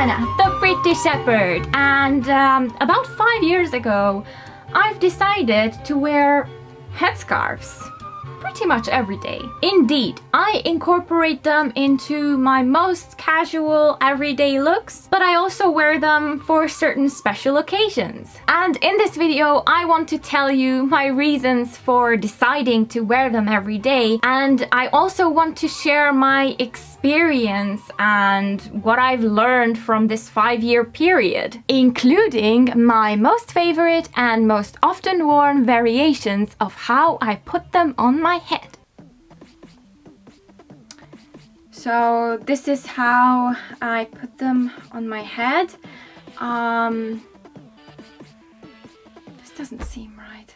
Anna, the British Shepherd, and about 5 years ago I've decided to wear headscarves pretty much every day. Indeed, I incorporate them into my most casual everyday looks, but I also wear them for certain special occasions. And in this video, I want to tell you my reasons for deciding to wear them every day, and I also want to share my experience and what I've learned from this 5-year period, including my most favorite and most often worn variations of how I put them on my head. So this is how I put them on my head. This doesn't seem right.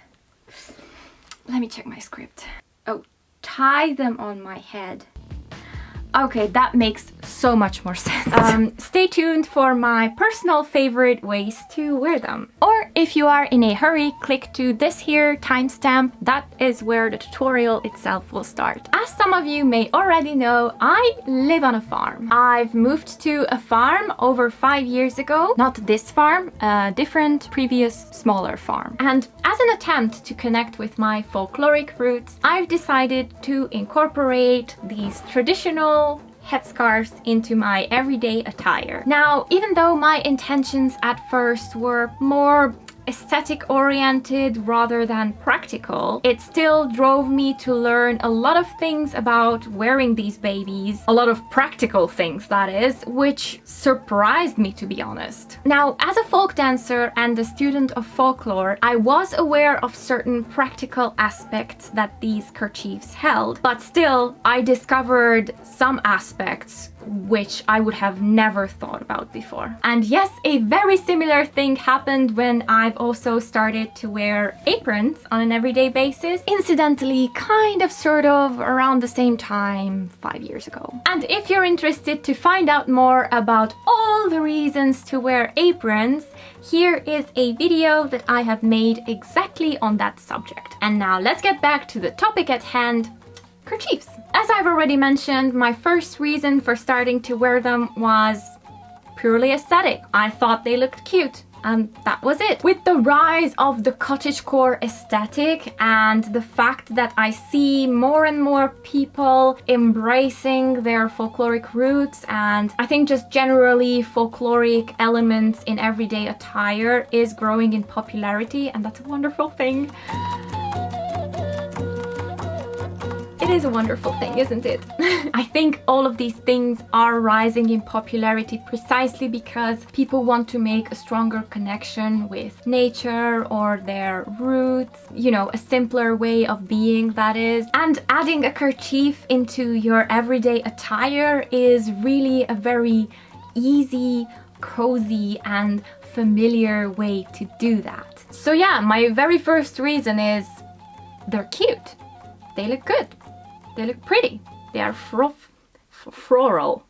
Let me check my script. Oh, tie them on my head. Okay, that makes so much more sense. Stay tuned for my personal favorite ways to wear them. Or if you are in a hurry, click to this here timestamp. That is where the tutorial itself will start. As some of you may already know, I live on a farm. I've moved to a farm over 5 years ago. Not this farm, a different previous smaller farm. And as an attempt to connect with my folkloric roots, I've decided to incorporate these traditional headscarves into my everyday attire. Now, even though my intentions at first were more aesthetic oriented rather than practical, it still drove me to learn a lot of things about wearing these babies, a lot of practical things that is, which surprised me, to be honest. Now, as a folk dancer and a student of folklore, I was aware of certain practical aspects that these kerchiefs held, but still I discovered some aspects which I would have never thought about before. And yes, a very similar thing happened when I've also started to wear aprons on an everyday basis. Incidentally, kind of sort of around the same time 5 years ago. And if you're interested to find out more about all the reasons to wear aprons, here is a video that I have made exactly on that subject. And now let's get back to the topic at hand: kerchiefs. As I've already mentioned, my first reason for starting to wear them was purely aesthetic. I thought they looked cute, and that was it. With the rise of the cottagecore aesthetic and the fact that I see more and more people embracing their folkloric roots, and I think just generally folkloric elements in everyday attire is growing in popularity, and that's a wonderful thing. It is a wonderful thing, isn't it? I think all of these things are rising in popularity precisely because people want to make a stronger connection with nature or their roots, you know, a simpler way of being, that is. And adding a kerchief into your everyday attire is really a very easy, cozy, and familiar way to do that. So yeah, my very first reason is they're cute. They look good. They look pretty. They are floral.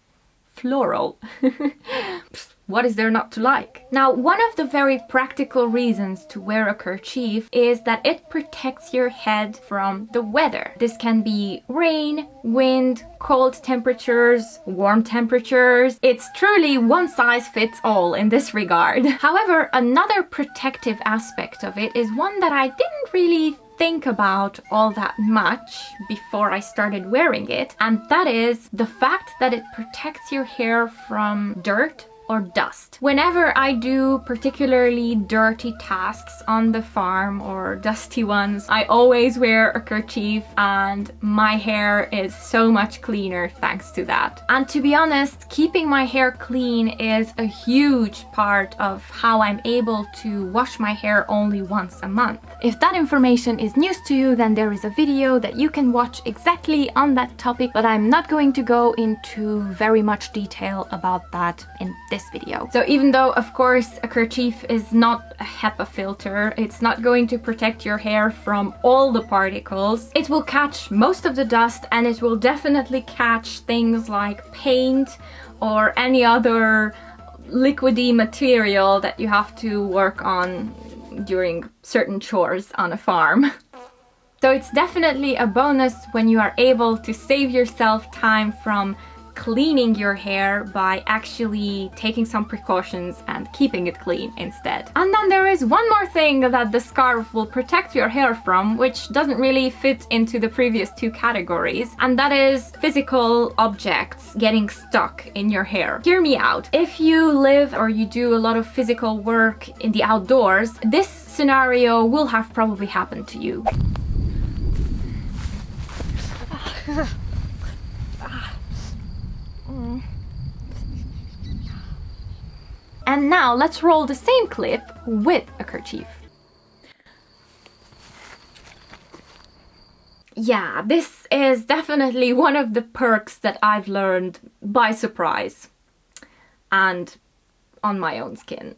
What is there not to like? Now, one of the very practical reasons to wear a kerchief is that it protects your head from the weather. This can be rain, wind, cold temperatures, warm temperatures. It's truly one size fits all in this regard. However, another protective aspect of it is one that I didn't really think about all that much before I started wearing it, and that is the fact that it protects your hair from dirt or dust. Whenever I do particularly dirty tasks on the farm or dusty ones, I always wear a kerchief, and my hair is so much cleaner thanks to that. And to be honest, keeping my hair clean is a huge part of how I'm able to wash my hair only once a month. If that information is news to you, then there is a video that you can watch exactly on that topic, but I'm not going to go into very much detail about that in this video. So even though, of course, a kerchief is not a HEPA filter, it's not going to protect your hair from all the particles, it will catch most of the dust, and it will definitely catch things like paint or any other liquidy material that you have to work on during certain chores on a farm. So it's definitely a bonus when you are able to save yourself time from cleaning your hair by actually taking some precautions and keeping it clean instead. And then there is one more thing that the scarf will protect your hair from, which doesn't really fit into the previous two categories, and that is physical objects getting stuck in your hair. Hear me out. If you live or you do a lot of physical work in the outdoors, this scenario will have probably happened to you. And now let's roll the same clip with a kerchief. Yeah, this is definitely one of the perks that I've learned by surprise and on my own skin.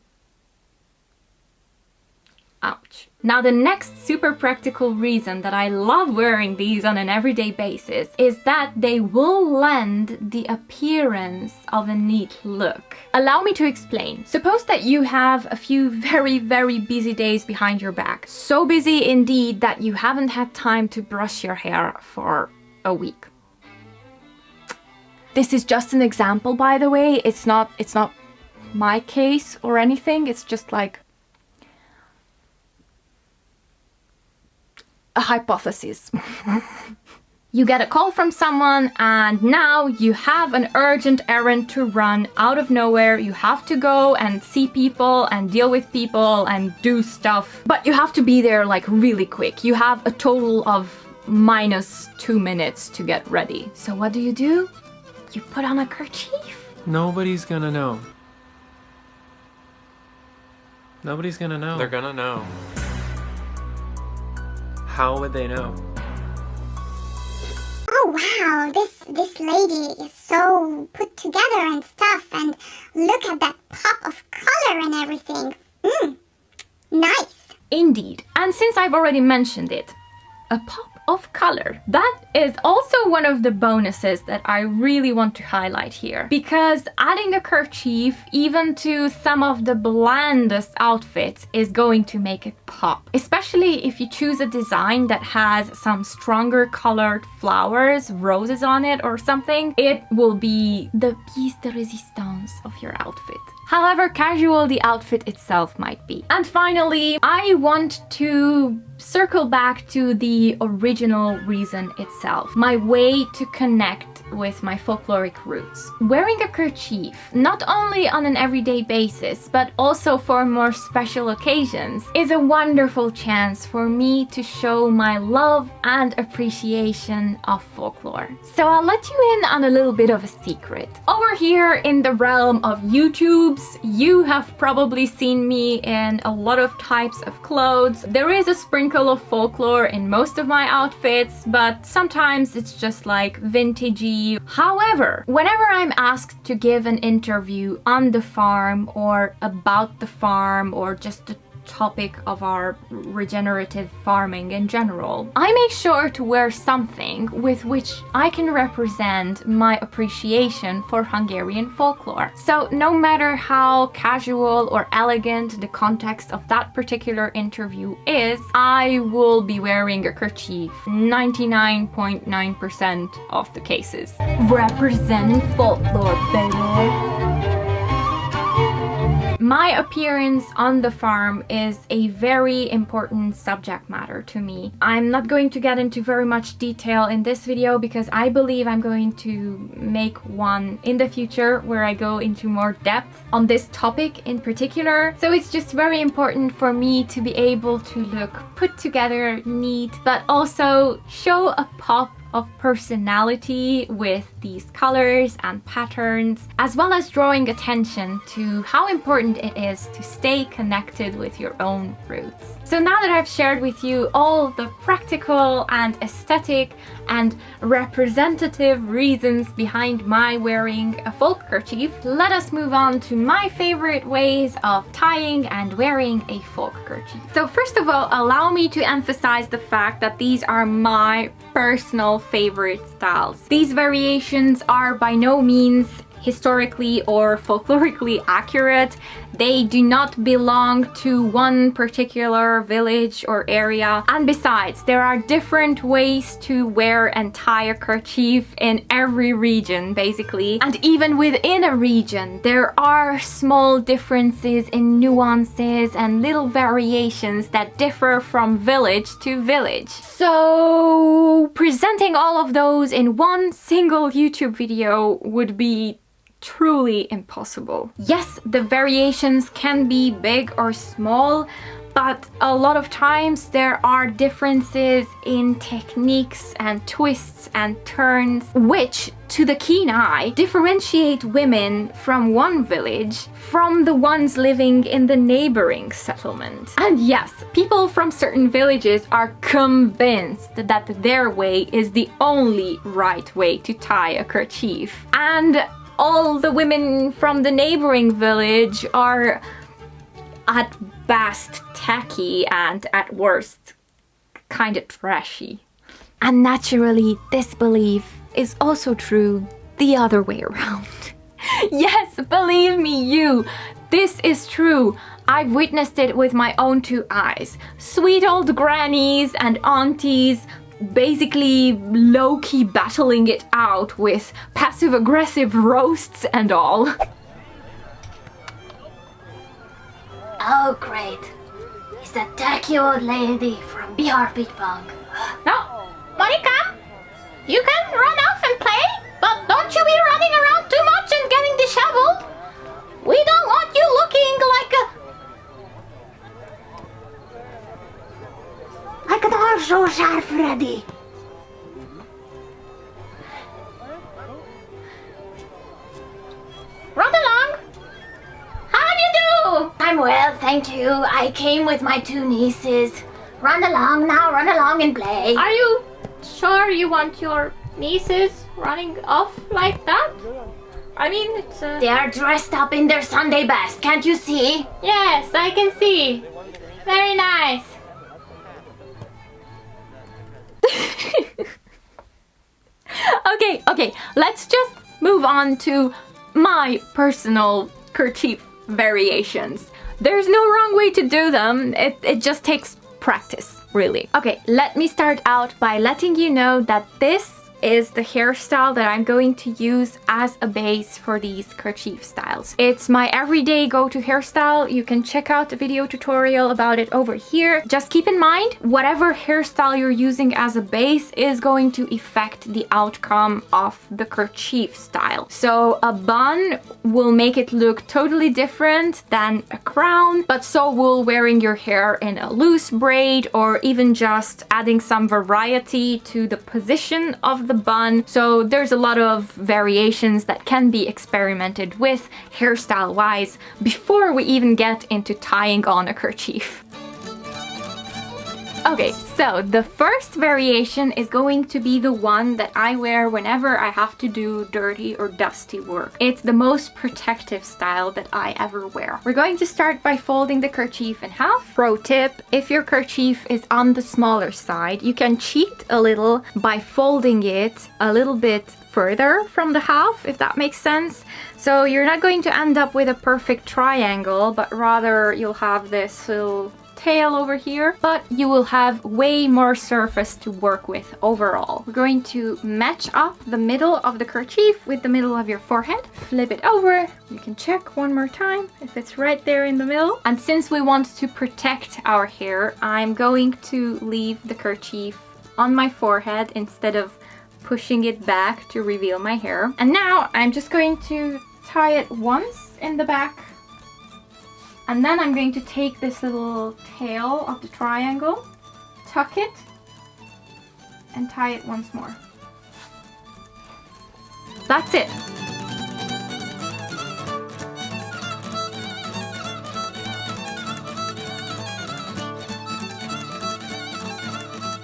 Ouch. Now the next super practical reason that I love wearing these on an everyday basis is that they will lend the appearance of a neat look. Allow me to explain. Suppose that you have a few very busy days behind your back. So busy indeed that you haven't had time to brush your hair for a week. This is just an example, by the way. It's not my case or anything. It's just like a hypothesis. You get a call from someone and now you have an urgent errand to run out of nowhere. You have to go and see people and deal with people and do stuff, but you have to be there like really quick. You have a total of -2 minutes to get ready. So what do? You put on a kerchief. Nobody's gonna know. Nobody's gonna know. They're gonna know. How would they know? Oh wow, this lady is so put together and stuff, and look at that pop of color and everything. Nice. Indeed. And since I've already mentioned it, a pop of color. That is also one of the bonuses that I really want to highlight here, because adding a kerchief even to some of the blandest outfits is going to make it pop, especially if you choose a design that has some stronger colored flowers, roses on it or something. It will be the piece de résistance of your outfit, however casual the outfit itself might be. And finally, I want to circle back to the original reason itself, my way to connect with my folkloric roots. Wearing a kerchief, not only on an everyday basis, but also for more special occasions, is a wonderful chance for me to show my love and appreciation of folklore. So I'll let you in on a little bit of a secret. Over here in the realm of YouTubes, you have probably seen me in a lot of types of clothes. There is a sprinkle of folklore in most of my outfits, but sometimes it's just like vintagey. However, whenever I'm asked to give an interview on the farm or about the farm or just the topic of our regenerative farming in general, I make sure to wear something with which I can represent my appreciation for Hungarian folklore. So no matter how casual or elegant the context of that particular interview is, I will be wearing a kerchief 99.9% of the cases. Representing folklore, baby! My appearance on the farm is a very important subject matter to me. I'm not going to get into very much detail in this video because I believe I'm going to make one in the future where I go into more depth on this topic in particular. So it's just very important for me to be able to look put together, neat, but also show a pop of personality with these colors and patterns, as well as drawing attention to how important it is to stay connected with your own roots. So now that I've shared with you all the practical and aesthetic and representative reasons behind my wearing a folk kerchief, let us move on to my favorite ways of tying and wearing a folk kerchief. So first of all, allow me to emphasize the fact that these are my personal favorite styles. These variations are by no means historically or folklorically accurate. They do not belong to one particular village or area. And besides, there are different ways to wear and tie a kerchief in every region, basically. And even within a region, there are small differences in nuances and little variations that differ from village to village. So presenting all of those in one single YouTube video would be truly impossible. Yes, the variations can be big or small, but a lot of times there are differences in techniques and twists and turns, which, to the keen eye, differentiate women from one village from the ones living in the neighboring settlement. And yes, people from certain villages are convinced that their way is the only right way to tie a kerchief. And all the women from the neighboring village are at best tacky and at worst kind of trashy. And naturally, this belief is also true the other way around. Yes, believe me, this is true. I've witnessed it with my own two eyes. Sweet old grannies and aunties basically low-key battling it out with passive-aggressive roasts and all. Oh great, it's that tacky old lady from Bihar Pitbang. No, Monica, you can run off and play, but don't you be running around too much and getting disheveled. We don't want you looking like an also sharp Freddy. Run along. How do you do? I'm well, thank you. I came with my two nieces. Run along now, run along and play. Are you sure you want your nieces running off like that? I mean, it's They are dressed up in their Sunday best, can't you see? Yes, I can see. Very nice. Okay, let's just move on to my personal kerchief variations. There's no wrong way to do them, it just takes practice, really. Okay, let me start out by letting you know that this is the hairstyle that I'm going to use as a base for these kerchief styles. It's my everyday go-to hairstyle. You can check out the video tutorial about it over here. Just keep in mind, whatever hairstyle you're using as a base is going to affect the outcome of the kerchief style. So a bun will make it look totally different than a crown, but so will wearing your hair in a loose braid or even just adding some variety to the position of the bun. So there's a lot of variations that can be experimented with hairstyle wise before we even get into tying on a kerchief. Okay, so the first variation is going to be the one that I wear whenever I have to do dirty or dusty work. It's the most protective style that I ever wear. We're going to start by folding the kerchief in half. Pro tip, if your kerchief is on the smaller side, you can cheat a little by folding it a little bit further from the half, if that makes sense. So you're not going to end up with a perfect triangle, but rather you'll have this little tail over here, but you will have way more surface to work with overall. We're going to match up the middle of the kerchief with the middle of your forehead. Flip it over. You can check one more time if it's right there in the middle. And since we want to protect our hair, I'm going to leave the kerchief on my forehead instead of pushing it back to reveal my hair. And now I'm just going to tie it once in the back. And then I'm going to take this little tail of the triangle, tuck it, and tie it once more. That's it.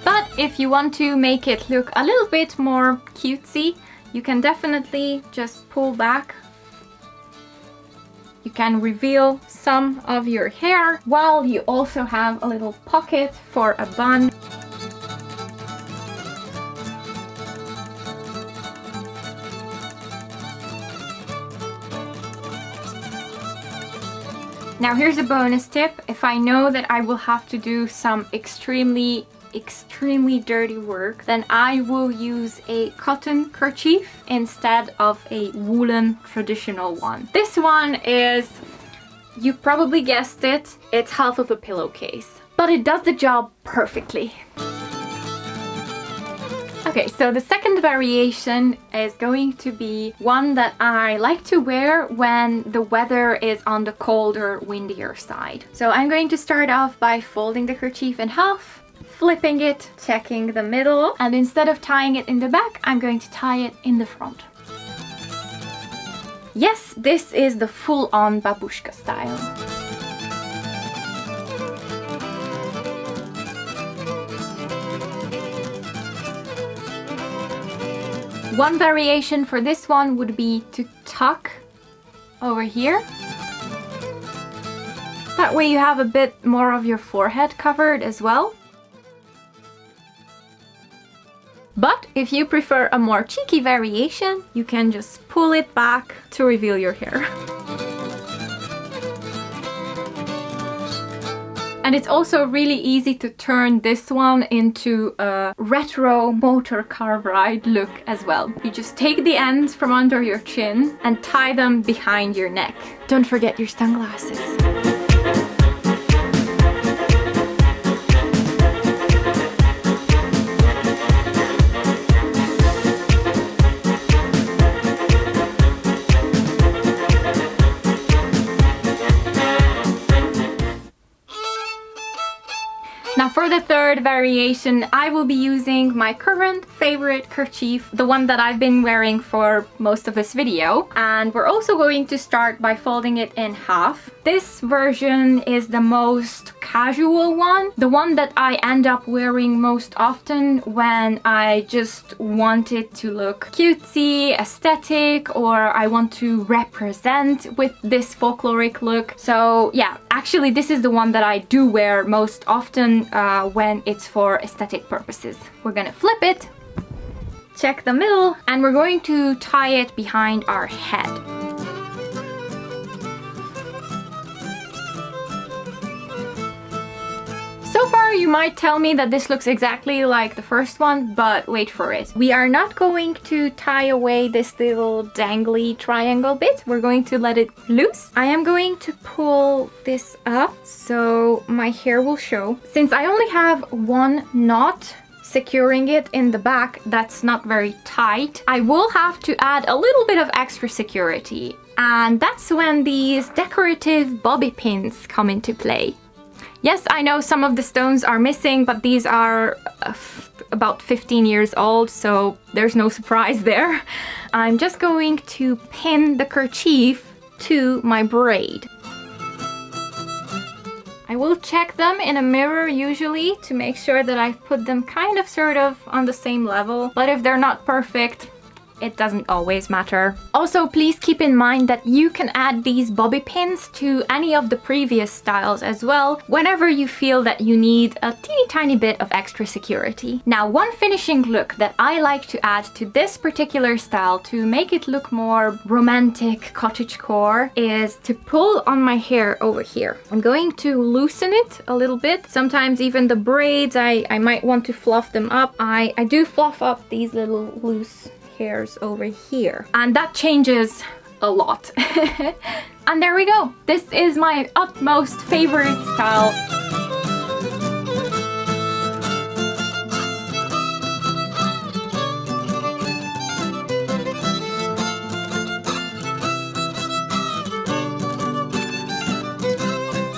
But if you want to make it look a little bit more cutesy, you can definitely just pull back. You can reveal some of your hair while you also have a little pocket for a bun. Now here's a bonus tip. If I know that I will have to do some extremely dirty work, then I will use a cotton kerchief instead of a woolen traditional one. This one is, you probably guessed it, it's half of a pillowcase, but it does the job perfectly. Okay, so the second variation is going to be one that I like to wear when the weather is on the colder, windier side. So I'm going to start off by folding the kerchief in half, flipping it, checking the middle, and instead of tying it in the back, I'm going to tie it in the front. Yes, this is the full-on babushka style. One variation for this one would be to tuck over here. That way you have a bit more of your forehead covered as well. But if you prefer a more cheeky variation, you can just pull it back to reveal your hair. And it's also really easy to turn this one into a retro motor car ride look as well. You just take the ends from under your chin and tie them behind your neck. Don't forget your sunglasses. Now for the third variation, I will be using my current favorite kerchief, the one that I've been wearing for most of this video. And we're also going to start by folding it in half. This version is the most casual one, the one that I end up wearing most often when I just want it to look cutesy, aesthetic, or I want to represent with this folkloric look. So yeah, actually this is the one that I do wear most often when it's for aesthetic purposes. We're gonna flip it, check the middle, and we're going to tie it behind our head. So far you might tell me that this looks exactly like the first one, but wait for it. We are not going to tie away this little dangly triangle bit. We're going to let it loose. I am going to pull this up so my hair will show. Since I only have one knot securing it in the back that's not very tight, I will have to add a little bit of extra security. And that's when these decorative bobby pins come into play. Yes, I know some of the stones are missing, but these are about 15 years old, so there's no surprise there. I'm just going to pin the kerchief to my braid. I will check them in a mirror usually to make sure that I've put them kind of sort of on the same level, but if they're not perfect, it doesn't always matter. Also, please keep in mind that you can add these bobby pins to any of the previous styles as well, whenever you feel that you need a teeny tiny bit of extra security. Now, one finishing look that I like to add to this particular style to make it look more romantic cottagecore is to pull on my hair over here. I'm going to loosen it a little bit. Sometimes even the braids, I might want to fluff them up. I do fluff up these little loose hairs over here, and that changes a lot. And there we go. This is my utmost favorite style.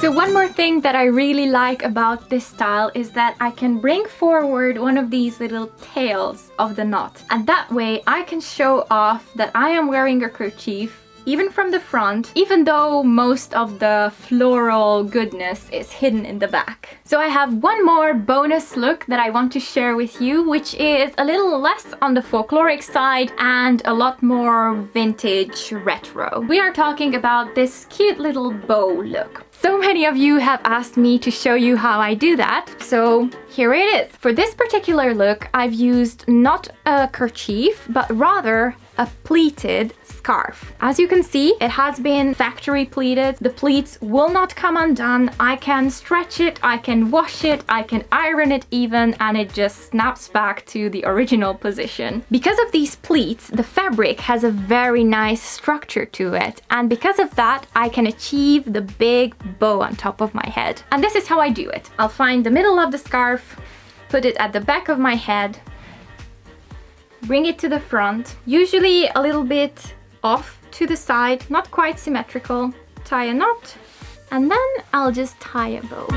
So one more thing that I really like about this style is that I can bring forward one of these little tails of the knot. And that way I can show off that I am wearing a kerchief even from the front, even though most of the floral goodness is hidden in the back. So I have one more bonus look that I want to share with you, which is a little less on the folkloric side and a lot more vintage retro. We are talking about this cute little bow look. So many of you have asked me to show you how I do that, so here it is. For this particular look, I've used not a kerchief, but rather a pleated scarf. scarf. As you can see, it has been factory pleated. The pleats will not come undone. I can stretch it, I can wash it, I can iron it even, and it just snaps back to the original position. Because of these pleats, the fabric has a very nice structure to it, and because of that, I can achieve the big bow on top of my head. And this is how I do it. I'll find the middle of the scarf, put it at the back of my head, bring it to the front, usually a little bit off to the side, not quite symmetrical, tie a knot, and then I'll just tie a bow.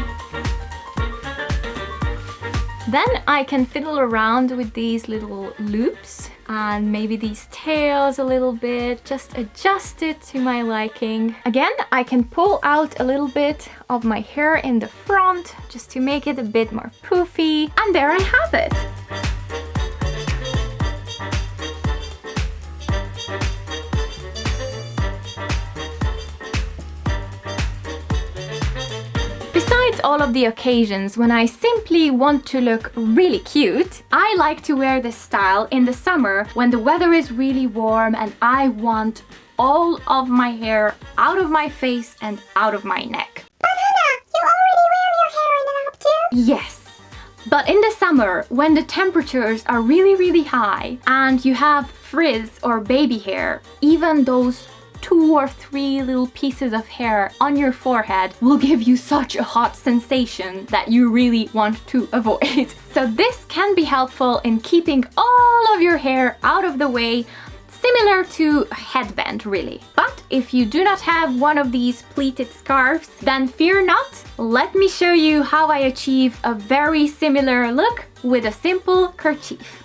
Then I can fiddle around with these little loops and maybe these tails a little bit, just adjust it to my liking. Again, I can pull out a little bit of my hair in the front just to make it a bit more poofy, and there I have it. Besides all of the occasions when I simply want to look really cute, I like to wear this style in the summer when the weather is really warm and I want all of my hair out of my face and out of my neck. But Hannah, you already wear your hair in an up too? Yes. But in the summer, when the temperatures are really high and you have frizz or baby hair, even those 2 or 3 little pieces of hair on your forehead will give you such a hot sensation that you really want to avoid. So this can be helpful in keeping all of your hair out of the way, similar to a headband really. But if you do not have one of these pleated scarves, then fear not. Let me show you how I achieve a very similar look with a simple kerchief.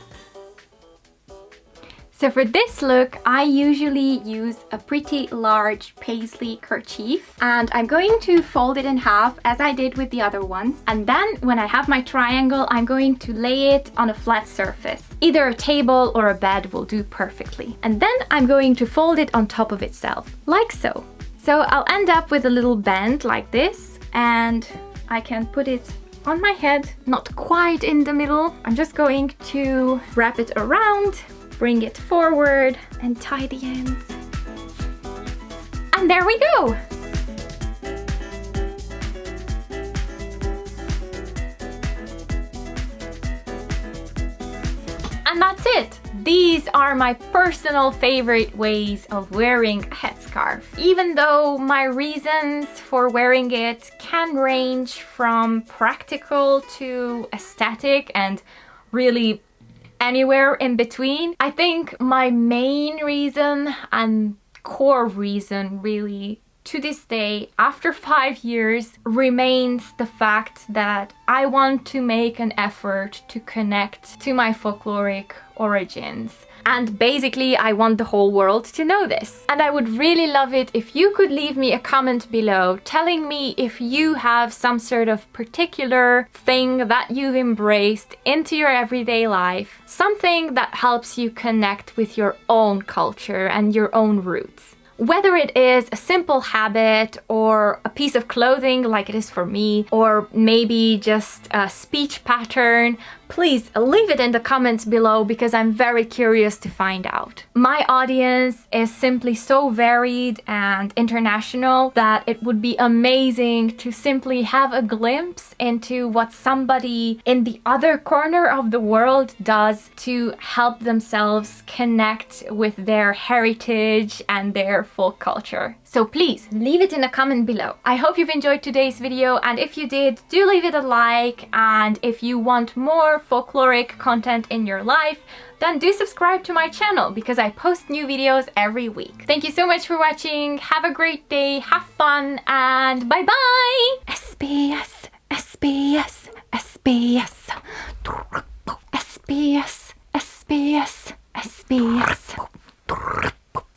So for this look, I usually use a pretty large paisley kerchief, and I'm going to fold it in half as I did with the other ones. And then when I have my triangle, I'm going to lay it on a flat surface. Either a table or a bed will do perfectly. And then I'm going to fold it on top of itself, like so. So I'll end up with a little band like this, and I can put it on my head, not quite in the middle. I'm just going to wrap it around, bring it forward and tie the ends. And there we go! And that's it! These are my personal favorite ways of wearing a headscarf. Even though my reasons for wearing it can range from practical to aesthetic and really anywhere in between, I think my main reason and core reason really to this day, after 5 years, remains the fact that I want to make an effort to connect to my folkloric origins. And basically, I want the whole world to know this. And I would really love it if you could leave me a comment below telling me if you have some sort of particular thing that you've embraced into your everyday life, something that helps you connect with your own culture and your own roots. Whether it is a simple habit or a piece of clothing like it is for me, or maybe just a speech pattern, please leave it in the comments below because I'm very curious to find out. My audience is simply so varied and international that it would be amazing to simply have a glimpse into what somebody in the other corner of the world does to help themselves connect with their heritage and their folk culture. So please leave it in a comment below. I hope you've enjoyed today's video, and if you did, do leave it a like, and if you want more folkloric content in your life, then do subscribe to my channel because I post new videos every week. Thank you so much for watching, have a great day, have fun, and bye bye! SBS, SBS, SBS, SBS, SBS, SBS.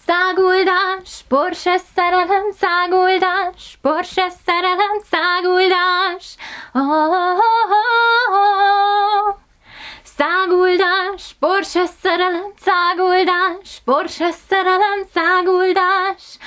Száguldás, borses szerelem, száguldás, borses szerelem, száguldás. Száguldás, borses szerelem, száguldás, borses szerelem, száguldás.